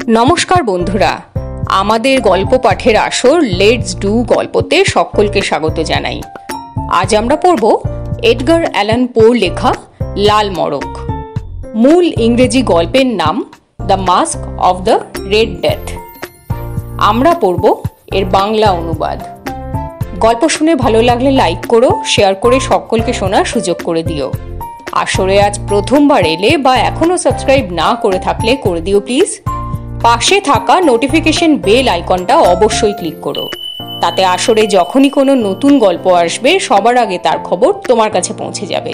নমস্কার বন্ধুরা, আমাদের গল্প পাঠের আসর লেটস ডু গল্পতে সকলকে স্বাগত জানাই। আজ আমরা পড়ব এডগার অ্যালান পোর লেখা লাল মড়ক। মূল ইংরেজি গল্পের নাম the mask of the red death. আমরা পড়ব এর বাংলা অনুবাদ। গল্প শুনে ভালো লাগলে লাইক করো, শেয়ার করে সকলকে শোনার সুযোগ করে দিও। আসরে আজ প্রথমবার এলে বা এখনো সাবস্ক্রাইব না করে থাকলে করে দিও প্লিজ। পাশে থাকা নোটিফিকেশন বেল আইকনটা অবশ্যই ক্লিক করো, তাতে আসরে যখনই কোনো নতুন গল্প আসবে সবার আগে তার খবর তোমার কাছে পৌঁছে যাবে।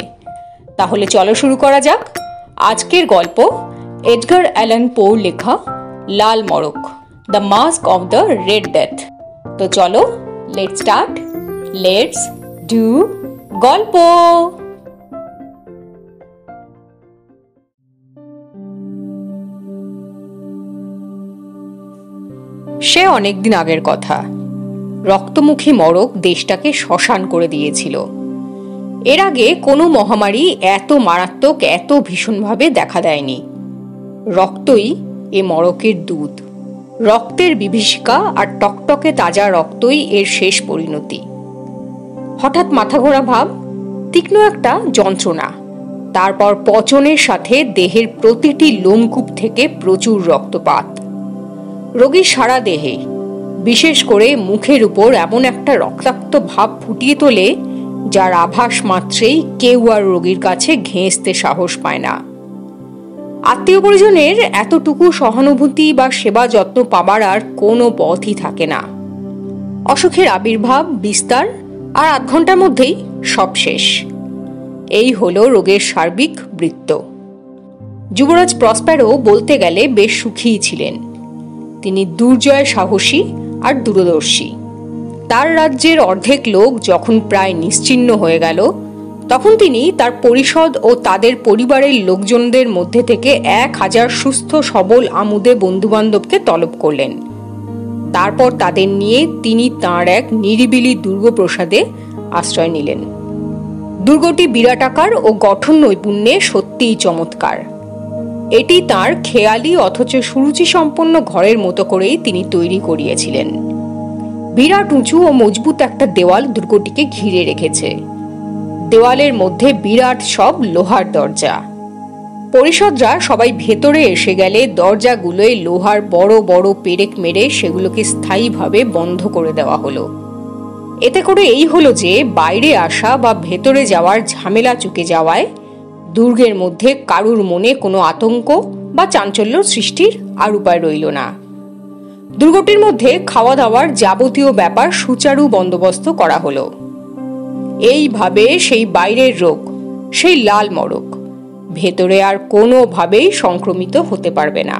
তাহলে চলো শুরু করা যাক। আজকের গল্প এডগার অ্যালান পোর লেখা লাল মড়ক, the mask of the red death. তো চলো, লেটস স্টার্ট, লেটস ডু গল্প। সে অনেকদিন আগের কথা। রক্তমুখী মড়ক দেশটাকে শ্মশান করে দিয়েছিল। এর আগে কোনো মহামারী এত মারাত্মক, এত ভীষণভাবে দেখা দেয়নি। রক্তই এ মড়কের দুধ। রক্তের বিভীষিকা আর টকটকে তাজা রক্তই এর শেষ পরিণতি। হঠাৎ মাথা ঘোরা ভাব, তীক্ষ্ণ একটা যন্ত্রণা, তারপর পচনের সাথে দেহের প্রতিটি লোমকূপ থেকে প্রচুর রক্তপাত। রোগীর সারা দেহে, বিশেষ করে মুখের উপর এমন একটা রক্তাক্ত ভাব ফুটিয়ে তোলে যার আভাস মাত্রেই কেউ আর রোগীর কাছে ঘেঁষতে সাহস পায় না। আত্মীয় পরিজনের এতটুকু সহানুভূতি বা সেবা যত্ন পাবার আর কোনো পথই থাকে না। অসুখের আবির্ভাব, বিস্তার, আর আধ ঘন্টার মধ্যেই সব শেষ। এই হলো রোগের সার্বিক বৃত্ত। যুবরাজ প্রসপ্যারো বলতে গেলে বেশ সুখীই ছিলেন। তিনি দুর্জয় সাহসী আর দূরদর্শী। তার রাজ্যের অর্ধেক লোক যখন প্রায় নিশ্চিহ্ন হয়ে গেল, তখন তিনি তার পরিষদ ও তাদের পরিবারের লোকজনদের মধ্যে থেকে 1000 সুস্থ সবল আমুদে বন্ধুবান্ধবকে তলব করলেন। তারপর তাদের নিয়ে তিনি তাঁর এক নিরিবিলি দুর্গপ্রসাদে আশ্রয় নিলেন। দুর্গটি বিরাটাকার ও গঠন নৈপুণ্যে সত্যিই চমৎকার। এটি তাঁর খেয়ালি অথচ সুরুচি সম্পন্ন ঘরের মতো করেই তিনি তৈরি করিয়েছিলেন। বিরাট উঁচু ও মজবুত একটা দেওয়াল দুর্গটিকে ঘিরে রেখেছে। দেওয়ালের মধ্যে বিরাট সব লোহার দরজা। পরিষদরা সবাই ভেতরে এসে গেলে দরজাগুলোয় লোহার বড় বড় পেরেক মেরে সেগুলোকে স্থায়ীভাবে বন্ধ করে দেওয়া হলো। এতে করে এই হলো যে বাইরে আসা বা ভেতরে যাওয়ার ঝামেলা চুকে যাওয়ায় দুর্গের মধ্যে কারুর মনে কোনো আতঙ্ক বা চাঞ্চল্য সৃষ্টির আর উপায় রইল না। দুর্গটির মধ্যে খাওয়া দাওয়ার যাবতীয় ব্যাপার সুচারু বন্দোবস্ত করা হলো। এইভাবে সেই বাইরের রোগ, সেই লাল মড়ক, ভেতরে আর কোনোভাবেই সংক্রমিত হতে পারবে না।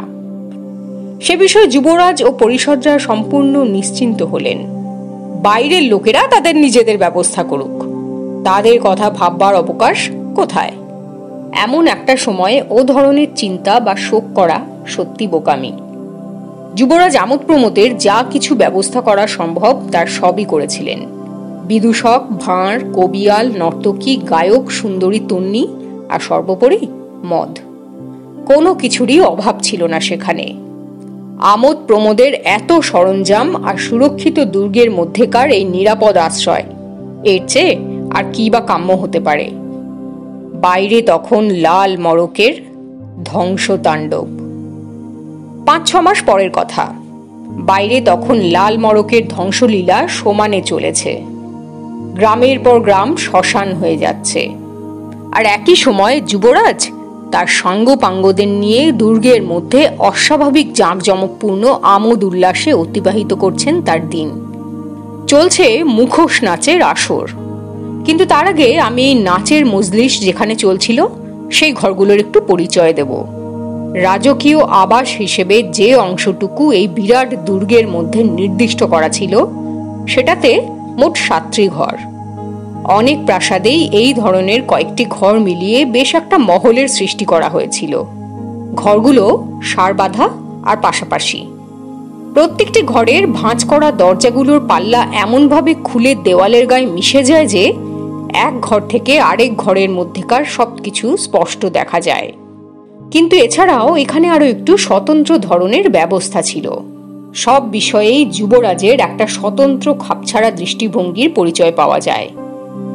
সে বিষয়ে যুবরাজ ও পরিষদরা সম্পূর্ণ নিশ্চিন্ত হলেন। বাইরের লোকেরা তাদের নিজেদের ব্যবস্থা করুক, তাদের কথা ভাববার অবকাশ কোথায়? এমন একটা সময়ে ও ধরনের চিন্তা বা শোক করা সত্যি বোকামি। যুবরাজ আমোদ প্রমোদের যা কিছু ব্যবস্থা করা সম্ভব তার সবই করেছিলেন। বিদূষক, ভাঁড়, কবিয়াল, নর্তকী, গায়ক, সুন্দরী তন্নী আর সর্বোপরি মদ, কোনো কিছুরই অভাব ছিল না সেখানে। আমোদ প্রমোদের এত সরঞ্জাম আর সুরক্ষিত দুর্গের মধ্যেকার এই নিরাপদ আশ্রয়, এর চেয়ে আর কি বা কাম্য হতে পারে? বাইরে তখন লাল মড়কের ধ্বংসতাণ্ডব। 5-6 মাস পরের কথা। বাইরে তখন লাল মড়কের ধ্বংসলীলা সমানে চলেছে। গ্রামের পর গ্রাম শ্মশান হয়ে যাচ্ছে। আর একই সময় যুবরাজ তার সাঙ্গপাঙ্গদের নিয়ে দুর্গের মধ্যে অস্বাভাবিক জাঁকজমকপূর্ণ আমোদ উল্লাসে অতিবাহিত করছেন তার দিন। চলছে মুখোশ নাচের আসর। কিন্তু তার আগে আমি এই নাচের মজলিস যেখানে চলছিল সেই ঘরগুলোর একটু পরিচয় দেব। রাজকীয় আবাস হিসেবে যে অংশটুকু এই বিরাট দুর্গের মধ্যে নির্দিষ্ট করা ছিল সেটাতে মোট 7টি ঘর। অনেক প্রাসাদেই এই ধরনের কয়েকটি ঘর মিলিয়ে বেশ একটা মহলের সৃষ্টি করা হয়েছিল। ঘরগুলো সারবাঁধা আর পাশাপাশি। প্রত্যেকটি ঘরের ভাঁজ করা দরজাগুলোর পাল্লা এমনভাবে খুলে দেওয়ালের গায়ে মিশে যায় যে এক ঘর থেকে আরেক ঘরের মধ্যেকার সবকিছু স্পষ্ট দেখা যায়। কিন্তু এছাড়াও এখানে আরো একটু স্বতন্ত্র ধরনের ব্যবস্থা ছিল। সব বিষয়েই যুবরাজের একটা স্বতন্ত্র খাপছাড়া দৃষ্টিভঙ্গির পরিচয় পাওয়া যায়।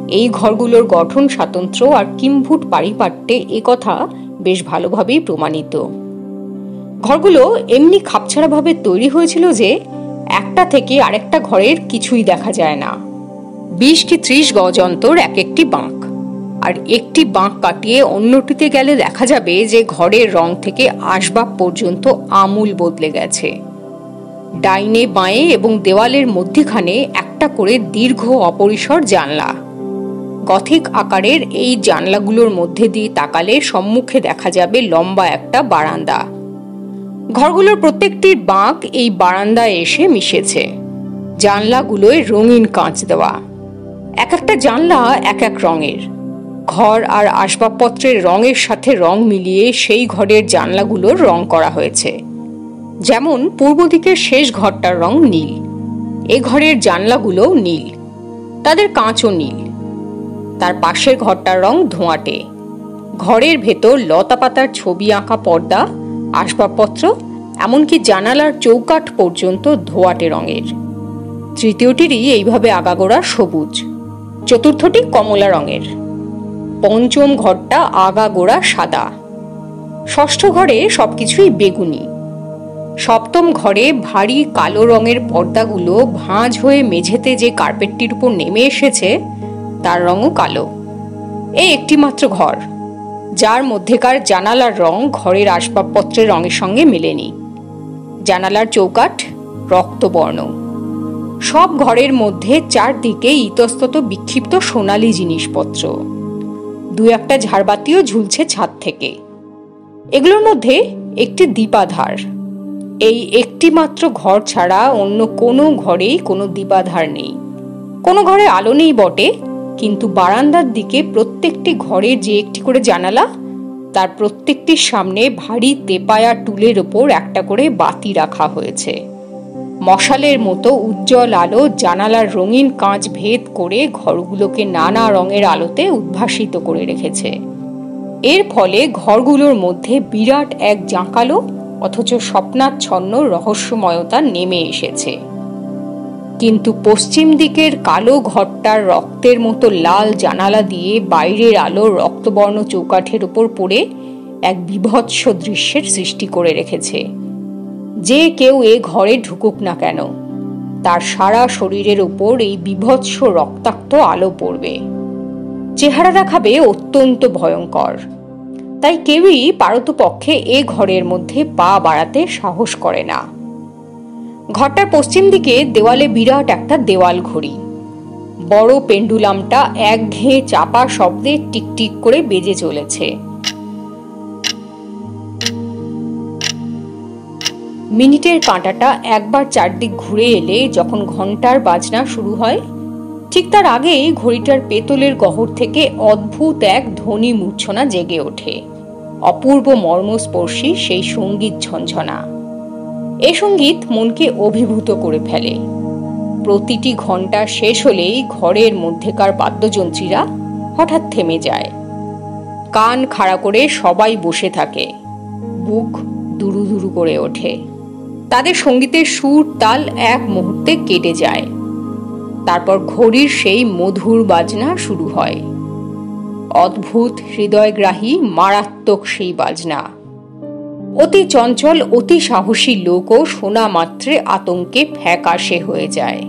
এই ঘরগুলোর গঠন স্বাতন্ত্র্য আর কিম্ভূত পারিপাট্যে একথা বেশ ভালোভাবেই প্রমাণিত। ঘরগুলো এমনি খাপছাড়াভাবে তৈরি হয়েছিল যে একটা থেকে আরেকটা ঘরের কিছুই দেখা যায় না। 20 কি 30 গজ অন্তর এক একটি বাঁক, আর একটি বাঁক কাটিয়ে অন্যটিতে গেলে দেখা যাবে যে ঘরের রং থেকে আসবাব পর্যন্ত আমূল বদলে গেছে। ডাইনে বাঁয়ে এবং দেওয়ালের মধ্যখানে একটা করে দীর্ঘ অপরিসর জানলা। গথিক আকারের এই জানলাগুলোর মধ্যে দিয়ে তাকালে সম্মুখে দেখা যাবে লম্বা একটা বারান্দা। ঘরগুলোর প্রত্যেকটির বাঁক এই বারান্দায় এসে মিশেছে। জানলাগুলোয় রঙিন কাঁচ দেওয়া। এক একটা জানলা এক এক রঙের। ঘর আর আসবাবপত্রের রঙের সাথে রং মিলিয়ে সেই ঘরের জানলাগুলোর রং করা হয়েছে। যেমন পূর্ব দিকের শেষ ঘরটার রং নীল, এ ঘরের জানলাগুলোও নীল, তাদের কাঁচও নীল। তার পাশের ঘরটার রং ধোঁয়াটে। ঘরের ভেতর লতা পাতার ছবি আঁকা পর্দা, আসবাবপত্র, এমনকি জানালার চৌকাঠ পর্যন্ত ধোঁয়াটে রঙের। তৃতীয়টিরই এইভাবে আগাগোড়া সবুজ, চতুর্থটি কমলা রঙের, পঞ্চম ঘরটা আগাগোড়া সাদা, ষষ্ঠ ঘরে সবকিছুই বেগুনি, সপ্তম ঘরে ভারী কালো রঙের পর্দাগুলো ভাঁজ হয়ে মেঝেতে যে কার্পেটটির উপর নেমে এসেছে তার রঙও কালো। এই একটি মাত্র ঘর যার মধ্যেকার জানালার রং ঘরের আসবাবপত্রের রঙের সঙ্গে মেলেনি। জানালার চৌকাঠ রক্তবর্ণ। সব ঘরের মধ্যে চারদিকে ইতস্তত বিক্ষিপ্ত সোনালী জিনিসপত্র। দু একটা ঝাড়বাতিও ঝুলছে ছাদ থেকে। এগুলোর মধ্যে একটি দীপাধার। এই একটি মাত্র ঘর ছাড়া অন্য কোনো ঘরেই কোনো দীপাধার নেই। কোনো ঘরে আলো নেই বটে, কিন্তু বারান্দার দিকে প্রত্যেকটি ঘরের যে একটি করে জানালা, তার প্রত্যেকটির সামনে ভারী তেপায়া টুলের ওপর একটা করে বাতি রাখা হয়েছে। মশালের মতো উজ্জ্বল আলো জানালার রঙিন কাঁচ ভেদ করে ঘরগুলোকে নানা রঙের আলোতে উদ্ভাসিত করে রেখেছে। এর ফলে ঘরগুলোর মধ্যে বিরাট এক জাঁকালো অথচ স্বপ্নাচ্ছন্ন রহস্যময়তা নেমে এসেছে। কিন্তু পশ্চিম দিকের কালো ঘরটার রক্তের মতো লাল জানালা দিয়ে বাইরের আলো রক্তবর্ণ চৌকাঠের উপর পড়ে এক বিভৎস দৃশ্যের সৃষ্টি করে রেখেছে। যে কেউ এ ঘরে ঢুকুক না কেন, তার সারা শরীরের উপর এই বিভৎস রক্তাক্ত আলো পড়বে। চেহারা দেখাবে অত্যন্ত ভয়ঙ্কর। তাই কেউই পারতপক্ষে এ ঘরের মধ্যে পা বাড়াতে সাহস করে না। ঘরটার পশ্চিম দিকে দেওয়ালে বিরাট একটা দেওয়াল ঘড়ি। বড় পেন্ডুলামটা একঘেয়ে চাপা শব্দে টিকটিক করে বেজে চলেছে। মিনিটের কাঁটাটা একবার চারদিক ঘুরে এলে যখন ঘন্টার বাজনা শুরু হয়, ঠিক তার আগেই ঘড়িটার পেতলের গহর থেকে অদ্ভুত এক ধ্বনি মূর্ছনা জেগে ওঠে। অপূর্ব মর্মস্পর্শী সেই সঙ্গীত ঝঞ্ঝনা। এ সঙ্গীত মনকে অভিভূত করে ফেলে। প্রতিটি ঘন্টা শেষ হলেই ঘরের মধ্যেকার বাদ্যযন্ত্রীরা হঠাৎ থেমে যায়। কান খাড়া করে সবাই বসে থাকে। বুক দুরু দুরু করে ওঠে। তাদের সঙ্গীতের সুর তাল এক মুহূর্তে কেটে যায়। তারপর ঘড়ির সেই মধুর বাজনা শুরু হয়। অদ্ভুত, হৃদয়গ্রাহী, মারাত্মক সেই বাজনা। অতি চঞ্চল, অতি সাহসী লোকও শোনা মাত্রে আতঙ্কে ফ্যাকাশে হয়ে যায়।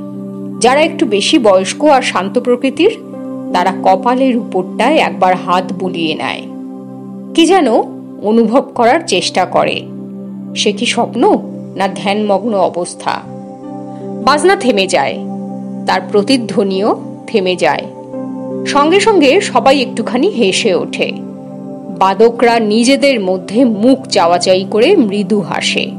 যারা একটু বেশি বয়স্ক আর শান্ত প্রকৃতির, তারা কপালের উপরটায় একবার হাত বুলিয়ে নেয়। কি যেন অনুভব করার চেষ্টা করে। সে কি স্বপ্ন না ধ্যানমগ্ন অবস্থা? বাজনা থেমে যায়, তার প্রতিধ্বনিও থেমে যায়। সঙ্গে সঙ্গে সবাই একটুখানি হেসে ওঠে। বাদকরা নিজেদের মধ্যে মুখ চাওয়াচাই করে মৃদু হাসে।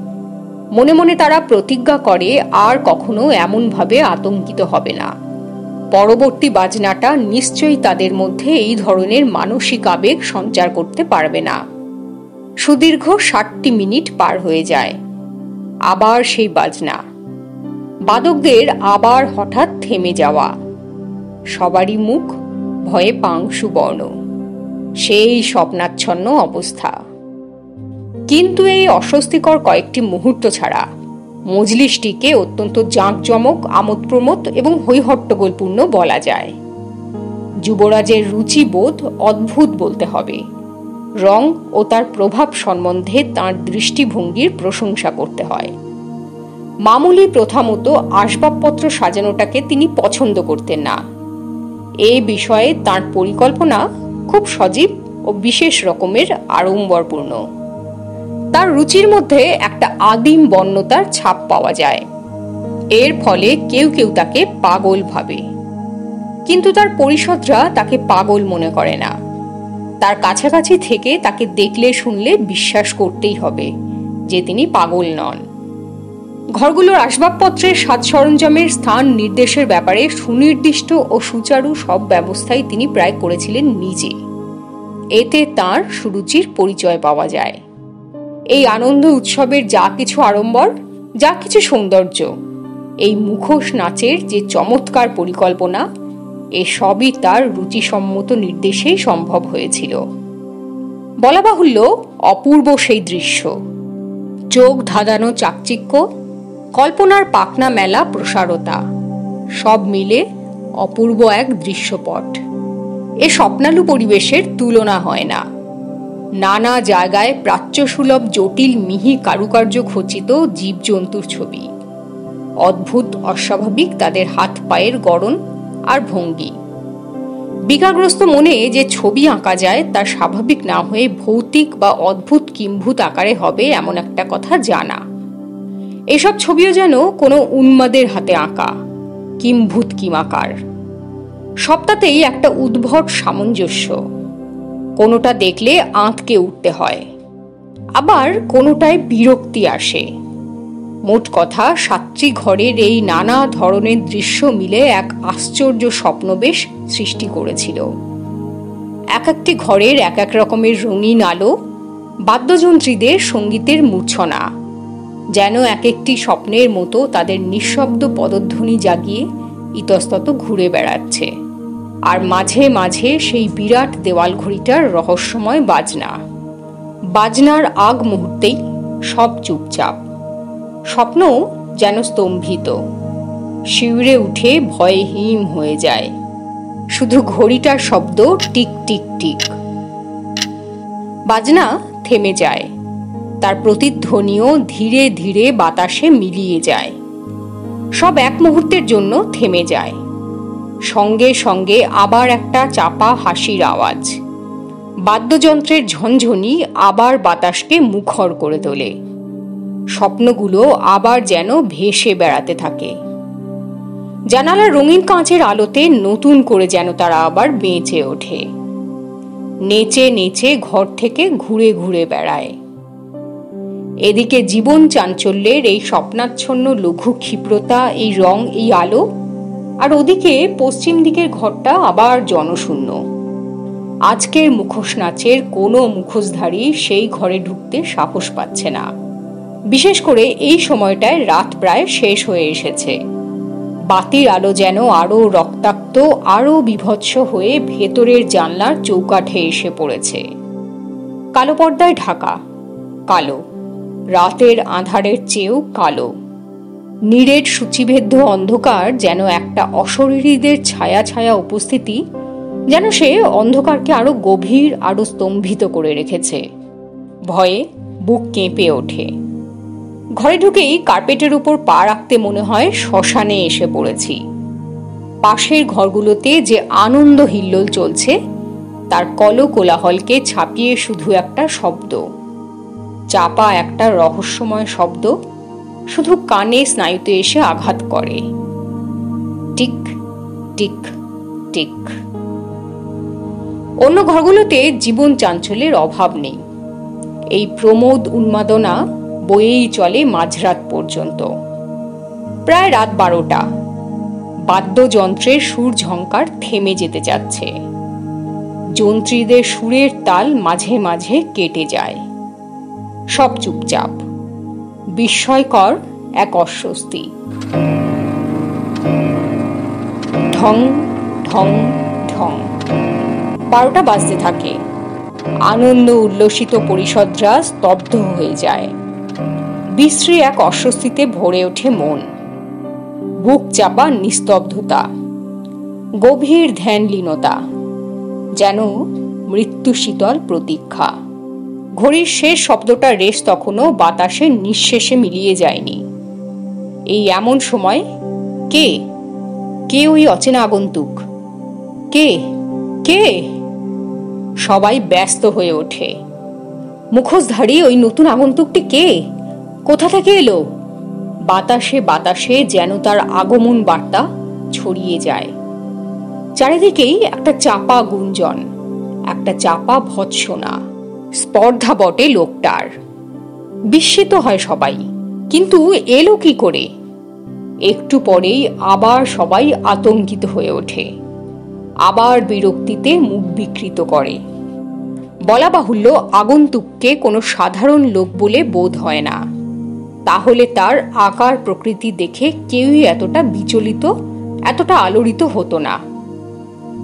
মনে মনে তারা প্রতিজ্ঞা করে আর কখনো এমনভাবে আতঙ্কিত হবে না। পরবর্তী বাজনাটা নিশ্চয়ই তাদের মধ্যে এই ধরনের মানসিক আবেগ সঞ্চার করতে পারবে না। সুদীর্ঘ 60টি মিনিট পার হয়ে যায়। আবার সেই বাজনা। বাদকদের আবার হঠাৎ থেমে যাওয়া। সবারই মুখ ভয়ে পাংশু বর্ণ। সেই স্বপ্নাচ্ছন্ন অবস্থা। কিন্তু এই অস্বস্তিকর কয়েকটি মুহূর্ত ছাড়া মজলিসটিকে অত্যন্ত জাঁকজমক, আমোদ প্রমোদ এবং হৈহট্টগোলপূর্ণ বলা যায়। যুবরাজের রুচিবোধ অদ্ভুত বলতে হবে। রং ও তার প্রভাব সম্বন্ধে তাঁর দৃষ্টিভঙ্গির প্রশংসা করতে হয়। মামুলি প্রথা মতো আসবাবপত্র সাজানোটাকে তিনি পছন্দ করতেন না। এ বিষয়ে তাঁর পরিকল্পনা খুব সজীব ও বিশেষ রকমের আড়ম্বরপূর্ণ। তার রুচির মধ্যে একটা আদিম বন্যতার ছাপ পাওয়া যায়। এর ফলে কেউ কেউ তাকে পাগল ভাবে, কিন্তু তার পরিষদরা তাকে পাগল মনে করে না। তার কাছাকাছি থেকে তাকে দেখলে শুনলে বিশ্বাস করতেই হবে যে তিনি পাগল নন। ঘরগুলোর আসবাবপত্রের সাজ সরঞ্জামের স্থান নির্দেশের ব্যাপারে সুনির্দিষ্ট ও সুচারু সব ব্যবস্থাই তিনি প্রায় করেছিলেন নিজে। এতে তাঁর সুরুচির পরিচয় পাওয়া যায়। এই আনন্দ উৎসবের যা কিছু আড়ম্বর, যা কিছু সৌন্দর্য, এই মুখোশ নাচের যে চমৎকার পরিকল্পনা, এসবই তার রুচিসম্মত নির্দেশেই সম্ভব হয়েছিল। বলা বাহুল্য, অপূর্ব সেই দৃশ্য, চোখ ধাঁধানো চাকচিক্য, কল্পনার পাখনা মেলা প্রসারতা, সব মিলে অপূর্ব এক দৃশ্যপট। এ স্বপ্নালু পরিবেশের তুলনা হয় না। নানা জায়গায় প্রাচ্যসুলভ জটিল মিহি কারুকার্য খচিত জীবজন্তুর ছবি, অদ্ভুত অস্বাভাবিক তাদের হাত পায়ের গড়ন আর ভঙ্গি। বিকারগ্রস্ত মনে যে ছবি আঁকা যায় তা স্বাভাবিক না হয়ে ভৌতিক বা অদ্ভুত কিম্ভূত আকারে হবে এমন একটা কথা জানা। এসব ছবিও যেন কোনো উন্মাদের হাতে আঁকা, কিম্ভূত কিমাকার। সবটাতেই একটা উদ্ভট সামঞ্জস্য। কোনোটা দেখলে আঁতকে উঠতে হয়, আবার কোনোটায় বিরক্তি আসে। মোট কথা, সাত্রী ঘরের এই নানা ধরনের দৃশ্য মিলে এক আশ্চর্য স্বপ্নবেশ সৃষ্টি করেছিল। এক একটি ঘরের এক এক রকমের রঙিন আলো, বাদ্যযন্ত্রীদের সঙ্গীতের মূর্ছনা যেন এক একটি স্বপ্নের মতো তাদের নিঃশব্দ পদধ্বনি জাগিয়ে ইতস্তত ঘুরে বেড়াচ্ছে। আর মাঝে মাঝে সেই বিরাট দেওয়াল ঘড়িটার রহস্যময় বাজনা। বাজনার আগ মুহূর্তেই সব চুপচাপ। স্বপ্ন যেন স্তম্ভিত, শিউরে উঠে ভয়ে হিম হয়ে যায়। শুধু ঘড়িটার শব্দ টিক টিক টিক। বাজনা থেমে যায়, তার প্রতিধ্বনিও ধীরে ধীরে বাতাসে মিলিয়ে যায়। সব এক মুহূর্তের জন্য থেমে যায়। সঙ্গে সঙ্গে আবার একটা চাপা হাসির আওয়াজ। বাদ্যযন্ত্রের ঝনঝনি আবার বাতাসকে মুখর করে তোলে। স্বপ্নগুলো আবার যেন ভেসে বেড়াতে থাকে। জানালার রঙিন কাঁচের আলোতে নতুন করে যেন তারা আবার বেঁচে ওঠে। নেচে নেচে ঘর থেকে ঘুরে ঘুরে বেড়ায়। এদিকে জীবন চাঞ্চল্যের এই স্বপ্নাচ্ছন্ন লঘু ক্ষিপ্রতা, এই রং, এই আলো, আর ওদিকে পশ্চিম দিকের ঘরটা আবার জনশূন্য। আজকের মুখোশ নাচের কোনো মুখোশধারী সেই ঘরে ঢুকতে সাহস পাচ্ছে না। বিশেষ করে এই সময়টায় রাত প্রায় শেষ হয়ে এসেছে। বাতির আলো যেন আরো রক্তাক্ত, আরো বিভৎস হয়ে ভেতরের জানলার চৌকাঠে এসে পড়েছে। কালো পর্দায় ঢাকা, কালো, রাতের আঁধারের চেয়েও কালো। নিরেট সূচিভেদ্য অন্ধকার যেন একটা অশরীরীদের ছায়া ছায়া উপস্থিতি, যেন সে অন্ধকারকে আরো গভীর, আরো স্তম্ভিত করে রেখেছে। ভয়ে বুক কেঁপে ওঠে। ঘরে ঢুকেই কার্পেটের উপর পা রাখতে মনে হয় শ্মশানে এসে পড়েছি। পাশের ঘরগুলোতে যে আনন্দ হিল্লোল চলছে তার কলকোলাহলকে ছাপিয়ে শুধু একটা শব্দ, চাপা একটা রহস্যময় শব্দ, শুধু কানে স্নায়ুতে এসে আঘাত করে। Tick tick tick. অন্য ঘরগুলোতে জীবন চাঞ্চল্যের অভাব নেই। এই প্রমোদ উন্মাদনা বয়েই চলে মাঝরাত পর্যন্ত। প্রায় রাত 12টা। বাদ্যযন্ত্রের সুর ঝংকার থেমে যেতে যাচ্ছে। যন্ত্রীদের সুরের তাল মাঝে মাঝে কেটে যায়। সব চুপচাপ। বিস্ময়কর এক অস্বস্তি। ঢং ঢং ঢং। 12টা বাজতে থাকে। আনন্দ উল্লসিত পরিষদরা স্তব্ধ হয়ে যায়। বিশ্রী এক অস্বস্তিতে ভরে ওঠে মন। বুক চাপা নিস্তব্ধতা, গভীর ধ্যানলীনতা, যেন মৃত্যু শীতল প্রতীক্ষা। ঘড়ির শেষ শব্দটা রেশ তখনও বাতাসে নিঃশেষে মিলিয়ে যায়নি। এই এমন সময় কে কে ওই অচেনা আগন্তুক? কে কে? সবাই ব্যস্ত হয়ে ওঠে। মুখোশধারী ওই নতুন আগন্তুকটি কে? কোথা থেকে এলো? বাতাসে বাতাসে যেন তার আগমন বার্তা ছড়িয়ে যায়। চারিদিকেই একটা চাপা গুঞ্জন, একটা চাপা ভৎসনা। স্পর্ধা বটে লোকটার। বিস্মিত হয় সবাই, কিন্তু এলো কি করে? একটু পরেই আবার সবাই আতঙ্কিত হয়ে ওঠে, আবার বিরক্তিতে মুখ বিকৃত করে। বলা বাহুল্য, আগন্তুককে কোনো সাধারণ লোক বলে বোধ হয় না। তাহলে তার আকার প্রকৃতি দেখে কেউই এতটা বিচলিত, এতটা আলোড়িত হতো না।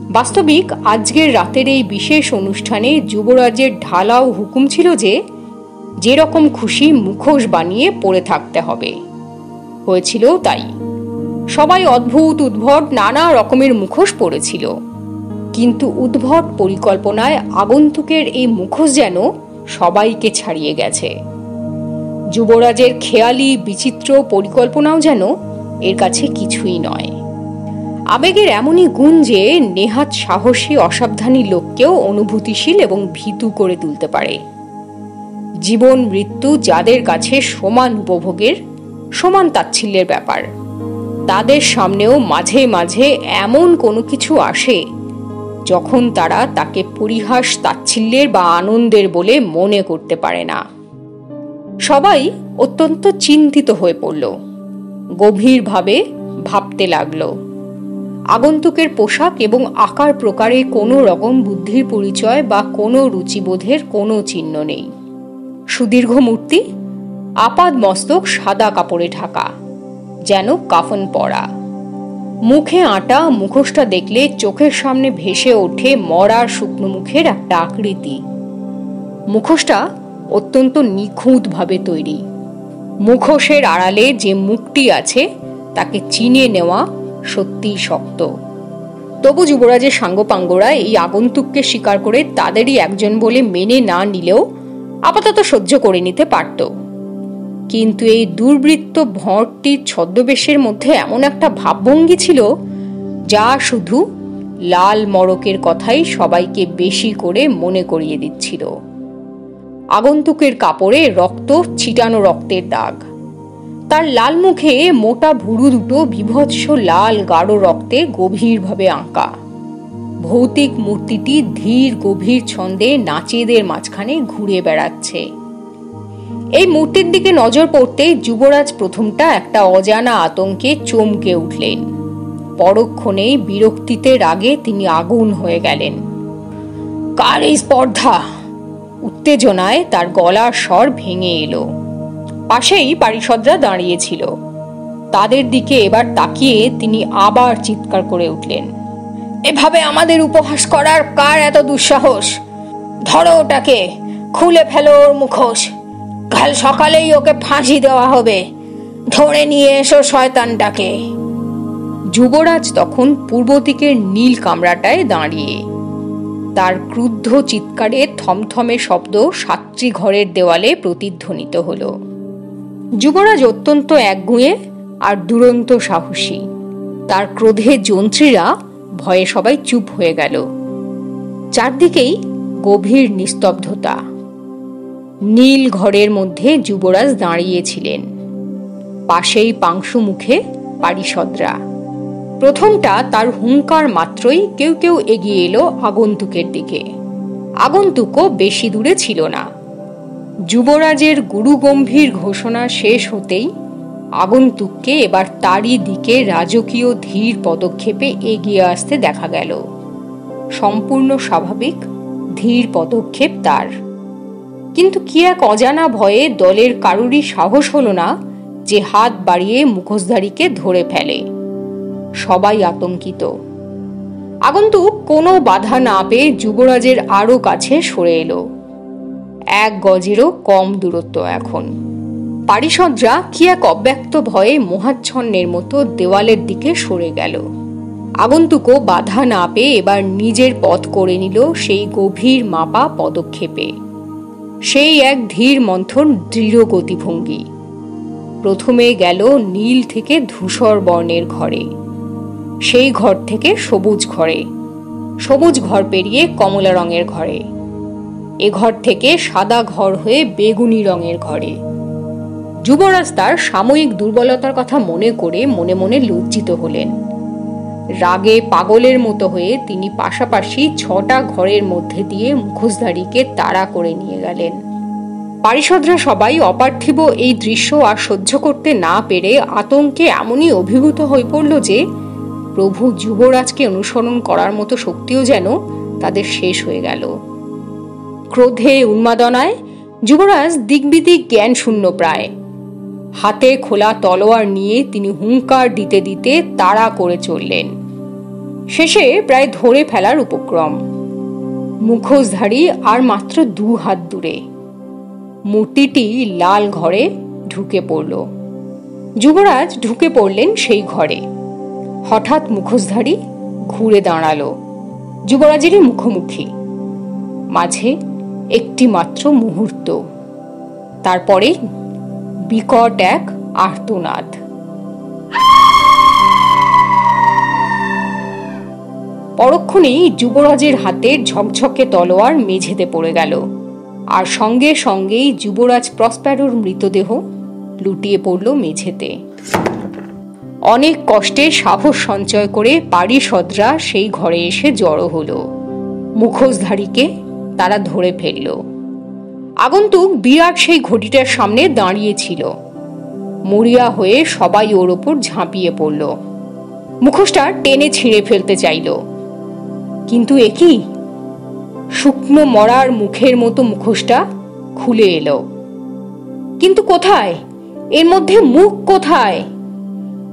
বাস্তবিক আজকের রাতের এই বিশেষ অনুষ্ঠানে যুবরাজের ঢালাও হুকুম ছিল যে যেরকম খুশি মুখোশ বানিয়ে পড়ে থাকতে হবে। হয়েছিল তাই। সবাই অদ্ভুত উদ্ভট নানা রকমের মুখোশ পড়েছিল, কিন্তু উদ্ভট পরিকল্পনায় আগন্তুকের এই মুখোশ যেন সবাইকে ছাড়িয়ে গেছে। যুবরাজের খেয়ালি বিচিত্র পরিকল্পনাও যেন এর কাছে কিছুই নয়। আবেগের এমনই গুণ যে নেহাত সাহসী অসাবধানী লোককেও অনুভূতিশীল এবং ভীতু করে তুলতে পারে। জীবন মৃত্যু যাদের কাছে সমান উপভোগের, সমান তাচ্ছিল্যের ব্যাপার, তাদের সামনেও মাঝে মাঝে এমন কোনো কিছু আসে যখন তারা তাকে পরিহাস, তাচ্ছিল্যের বা আনন্দের বলে মনে করতে পারে না। সবাই অত্যন্ত চিন্তিত হয়ে পড়ল, গভীরভাবে ভাবতে লাগলো। আগন্তুকের পোশাক এবং আকার প্রকারে কোনো রকম বুদ্ধির পরিচয় বা কোনো রুচিবোধের কোনো চিহ্ন নেই। সুদীর্ঘ মূর্তি, আপাদ মস্তক সাদা কাপড়ে ঢাকা, যেন কাফন পরা। মুখে আটা, মুখোশটা দেখলে চোখের সামনে ভেসে ওঠে মরার শুকনো মুখের একটা আকৃতি। মুখোশটা অত্যন্ত নিখুঁতভাবে তৈরি। মুখোশের আড়ালে যে মুখটি আছে তাকে চিনে নেওয়া সত্যিই শক্ত। তবু যুবরাজের সাঙ্গপাঙ্গরা এই আগন্তুককে স্বীকার করে তাদেরই একজন বলে মেনে না নিলেও আপাতত সহ্য করে নিতে পারত। কিন্তু এই দুর্বৃত্ত ভঁড়টির ছদ্মবেশের মধ্যে এমন একটা ভাবভঙ্গি ছিল যা শুধু লাল মড়কের কথাই সবাইকে বেশি করে মনে করিয়ে দিচ্ছিল। আগন্তুকের কাপড়ে রক্ত, ছিটানো রক্তের দাগ। তার লাল মুখে মোটা ভুরু দুটো বিভৎস লাল গাঢ় রক্তে গভীরভাবে আঁকা। ভৌতিক মূর্তিটি ধীর গভীর ছন্দে নাচিয়েদের মাঝখানে ঘুরে বেড়াচ্ছে। এই মূর্তির দিকে নজর পড়তেই যুবরাজ প্রথমটা একটা অজানা আতঙ্কে চমকে উঠলেন। পরক্ষণেই বিরক্তিতে রাগে তিনি আগুন হয়ে গেলেন। কার এই স্পর্ধা? উত্তেজনায় তার গলার স্বর ভেঙে এলো। পাশেই পারিষদরা দাঁড়িয়েছিল। তাদের দিকে এবার তাকিয়ে তিনি আবার চিৎকার করে উঠলেন, এভাবে আমাদের উপহাস করার কার এত দুঃসাহস? ধরো ওটাকে, খুলে ফেলো ওর মুখোশ। কাল সকালেই ওকে ফাঁসি দেওয়া হবে। ধরে নিয়ে এসো শয়তানটাকে। যুবরাজ তখন পূর্ব দিকের নীল কামরাটায় দাঁড়িয়ে। তার ক্রুদ্ধ চিৎকারে থমথমে শব্দ সাতটি ঘরের দেওয়ালে প্রতিধ্বনিত হলো। যুবরাজ অত্যন্ত একগুঁয়ে আর দুরন্ত সাহসী। তার ক্রোধে যন্ত্রীরা ভয়ে সবাই চুপ হয়ে গেল। চারদিকেই গভীর নিস্তব্ধতা। নীল ঘরের মধ্যে যুবরাজ দাঁড়িয়েছিলেন, পাশেই পাংশু মুখে পারিষদরা। প্রথমটা তার হুঙ্কার মাত্রই কেউ কেউ এগিয়ে এলো আগন্তুকের দিকে। আগন্তুকও বেশি দূরে ছিল না। যুবরাজের গুরুগম্ভীর ঘোষণা শেষ হতেই আগন্তুককে এবার তারই দিকে রাজকীয় ধীর পদক্ষেপে এগিয়ে আসতে দেখা গেল। সম্পূর্ণ স্বাভাবিক ধীর পদক্ষেপ তার। কিন্তু কি এক অজানা ভয়ে দলের কারুরই সাহস হলো না যে হাত বাড়িয়ে মুখোশধারীকে ধরে ফেলে। সবাই আতঙ্কিত। আগন্তুক কোনো বাধা না পেয়ে যুবরাজের আরো কাছে সরে এলো। 1 গজেরও কম দূরত্ব এখন। পারিষদরা কি এক অব্যক্ত ভয়ে মোহাচ্ছন্নের মতো দেওয়ালের দিকে সরে গেল। আগন্তুকও বাধা না পেয়ে এবার নিজের পথ করে নিল সেই গভীর মাপা পদক্ষেপে। সেই এক ধীর মন্থন দৃঢ় গতিভঙ্গি। প্রথমে গেল নীল থেকে ধূসর বর্ণের ঘরে, সেই ঘর থেকে সবুজ ঘরে, সবুজ ঘর পেরিয়ে কমলা রঙের ঘরে, এ ঘর থেকে সাদা ঘর হয়ে বেগুনি রঙের ঘরে। যুবরাজ তার সাময়িক দুর্বলতার কথা মনে করে মনে মনে লজ্জিত হলেন। রাগে পাগলের মতো হয়ে তিনি পাশাপাশি 6টা ঘরের মধ্যে দিয়ে মুখোশধারীকে তাড়া করে নিয়ে গেলেন। পারিষদরা সবাই অপার্থিব এই দৃশ্য আর সহ্য করতে না পেরে আতঙ্কে এমনই অভিভূত হয়ে পড়ল যে প্রভু যুবরাজকে অনুসরণ করার মতো শক্তিও যেন তাদের শেষ হয়ে গেল। ক্রোধে উন্মাদনায় যুবরাজ দিকবিদিক জ্ঞান শূন্য প্রায়। হাতে খোলা তলোয়ার নিয়ে তিনি হুঙ্কার দিতে দিতে তাড়া করে চললেন। শেষে প্রায় ধরে ফেলার উপক্রম। মুখোশধারী আর মাত্র 2 হাত দূরে। মূর্তিটি লাল ঘরে ঢুকে পড়ল। যুবরাজ ঢুকে পড়লেন সেই ঘরে। হঠাৎ মুখোশধারী ঘুরে দাঁড়ালো যুবরাজেরই মুখোমুখি। মাঝে একটি মাত্র মুহূর্ত, তারপরে বিকট এক আর্তনাদ। পরক্ষণেই যুবরাজের হাতের ঝকঝকে তলোয়ার মেঝেতে পড়ে গেল, আর সঙ্গে সঙ্গেই যুবরাজ প্রসপ্যারোর মৃতদেহ লুটিয়ে পড়ল মেঝেতে। অনেক কষ্টে সাহস সঞ্চয় করে পারিষদরা সেই ঘরে এসে জড়ো হলো। মুখোশধারীকে তারা ধরে ফেলল। আগন্তুক বিরাট সেই ঘটিটার সামনে দাঁড়িয়েছিল। মরিয়া হয়ে সবাই ওর ওপর ঝাঁপিয়ে পড়ল। মুখোশটা টেনে ছিঁড়ে ফেলতে চাইল, কিন্তু একই শুকনো মরার মুখের মতো মুখোশটা খুলে এলো। কিন্তু কোথায়? এর মধ্যে মুখ কোথায়?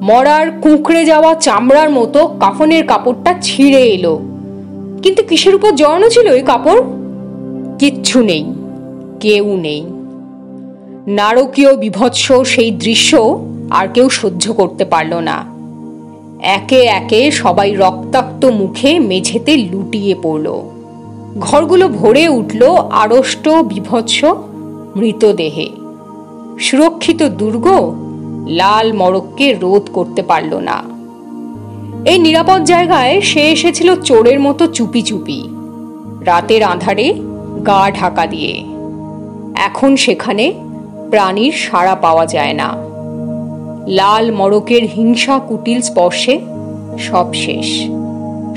মরার কুঁকড়ে যাওয়া চামড়ার মতো কাফনের কাপড়টা ছিঁড়ে এলো, কিন্তু কিসের উপর জড়ানো ছিল এই কাপড়? কিচ্ছু নেই, কেউ নেই। নারকীয় বিভৎস সেই দৃশ্য আর কেউ সহ্য করতে পারল না। একে একে সবাই রক্তাক্ত মুখে মেঝেতে লুটিয়ে পড়ল। ঘরগুলো ভরে উঠল আড়ষ্ট বিভৎস মৃতদেহে। সুরক্ষিত দুর্গ লাল মড়ককে রোধ করতে পারল না। এই নিরাপদ জায়গায় সে এসেছিল চোরের মতো চুপি চুপি, রাতের আঁধারে গা ঢাকা দিয়ে। এখন সেখানে প্রাণীর সাড়া পাওয়া যায় না। লাল মড়কের হিংসা কুটিল স্পর্শে সব শেষ,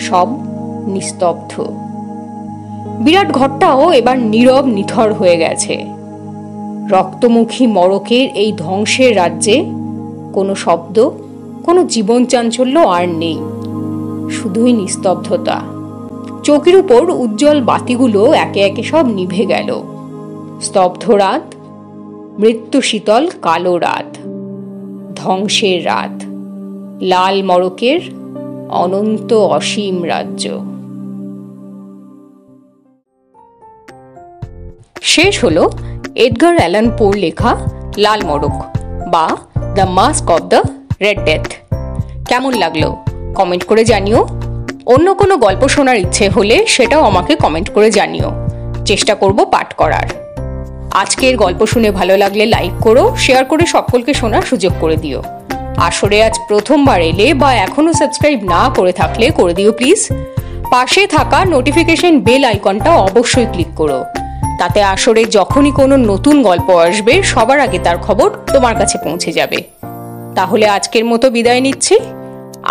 সব নিস্তব্ধ। বিরাট ঘরটাও এবার নীরব নিথর হয়ে গেছে। রক্তমুখী মড়কের এই ধ্বংসের রাজ্যে কোনো শব্দ, কোনো জীবন চাঞ্চল্য আর নেই, শুধুই নিস্তব্ধতা। চৌকির উপর উজ্জ্বল বাতিগুলো একে একে সব নিভে গেল। স্তব্ধ রাত, মৃত্যু শীতল কালো রাত, ধ্বংসের রাত, লাল মড়কের অনন্ত অসীম রাজ্য। শেষ হলো এডগার অ্যালান পোর লেখা লাল মড়ক বা the mask of the red death. কেমন লাগলো কমেন্ট করে জানিও। অন্য কোনো গল্প শোনার ইচ্ছে হলে সেটাও আমাকে কমেন্ট করে জানিও, চেষ্টা করব পাঠ করার। আজকের গল্প শুনে ভালো লাগলে লাইক করো, শেয়ার করে সকলকে শোনার সুযোগ করে দিও। আসরে আজ প্রথমবার এলে বা এখনো সাবস্ক্রাইব না করে থাকলে করে দিও প্লিজ। পাশে থাকা নোটিফিকেশন বেল আইকনটা অবশ্যই ক্লিক করো, তাতে আসরে যখনই কোনো নতুন গল্প আসবে সবার আগে তার খবর তোমার কাছে পৌঁছে যাবে। তাহলে আজকের মতো বিদায় নিচ্ছি।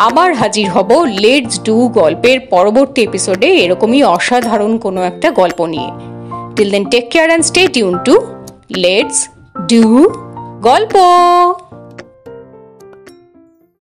আবার হাজির হব লেটস ডু গল্পের পরবর্তী এপিসোডে এরকমই অসাধারণ কোনো একটা গল্প নিয়ে। Till then take care and stay tune to let's do গল্প।